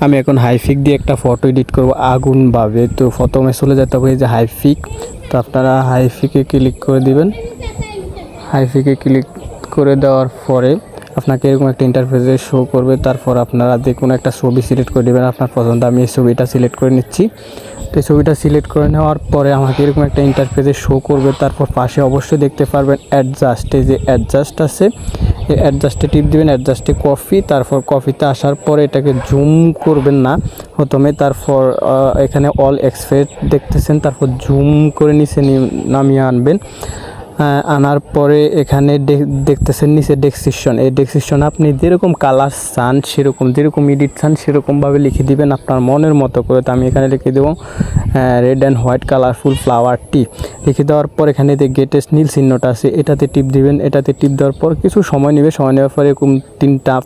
আমি এখন হাইফিক দিয়ে একটা ফটো এডিট করব আগুনভাবে। তো প্রথমে চলে যেতে হবে যে হাইফিক। তো আপনারা হাইফিকে ক্লিক করে দিবেন। হাইফিকে ক্লিক করে দেওয়ার পরে আপনাকে এরকম একটা ইন্টারফেসে শো করবে। তারপর আপনারা যে কোনো একটা ছবি সিলেক্ট করে দেবেন আপনার পছন্দ। আমি এই ছবিটা সিলেক্ট করে নিচ্ছি। তো এই ছবিটা সিলেক্ট করে নেওয়ার পরে আমাকে এরকম একটা ইন্টারফেসে শো করবে। তারপর পাশে অবশ্যই দেখতে পারবেন অ্যাডজাস্ট, এই যে অ্যাডজাস্ট আছে এই অ্যাডজাস্টে টিপ দিবেন। অ্যাডজাস্টে কপি, তারপর কপিতে আসার পরে এটাকে জুম করবেন না প্রথমে। তারপর এখানে অল এক্সপেক্ট দেখতেছেন, তারপর জুম করে নিচে নামিয়ে আনবেন। আনার পরে এখানে দেখতেছেন নিচে ডেসক্রিপশন। এই ডেসক্রিপশন আপনি যেরকম কালার চান সেরকম, যেরকম এডিট চান সেরকমভাবে লিখে দিবেন আপনার মনের মতো করে। তো আমি এখানে লিখে দেবো red and white colourful flower টি। লিখে দেওয়ার পর এখানে যে গেটেস্ট নীল চিহ্নটা আছে এটাতে টিপ দিবেন। এটাতে টিপ দেওয়ার পর কিছু সময় নেবে। সময় নেওয়ার পর এরকম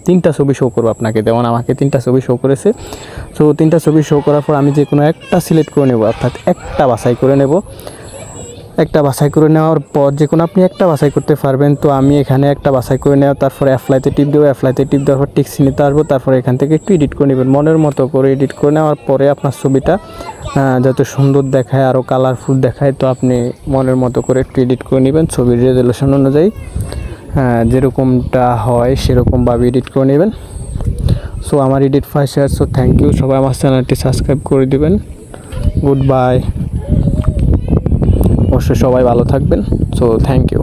তিনটা ছবি শো করবো আপনাকে। যেমন আমাকে 3টা ছবি শো করেছে। সো 3টা ছবি শো করার পর আমি যে কোনো একটা সিলেক্ট করে নেব, অর্থাৎ একটা বাছাই করে নেব। একটা বাছাই করে নেওয়ার পর যে কোনো আপনি একটা বাছাই করতে পারবেন। তো আমি এখানে একটা বাছাই করে নেওয়া, তারপরে অ্যাপ্লাইতে টিপ দেবো। অ্যাপ্লাইতে টিপ দেওয়ার পর টিক চিহ্নিতে আসবো। তারপরে এখান থেকে একটু এডিট করে নেবেন মনের মতো করে। এডিট করে নেওয়ার পরে আপনার ছবিটা যত সুন্দর দেখায়, আরও কালারফুল দেখায়, তো আপনি মনের মতো করে একটু এডিট করে নেবেন ছবির রেজলিউশন অনুযায়ী। যেরকমটা হয় সেরকমভাবে এডিট করে নেবেন। সো আমার edit file share. So thank you, সবাই আমার চ্যানেলটি সাবস্ক্রাইব করে দিবেন। Good bye. অবশ্যই সবাই ভালো থাকবেন। So thank you.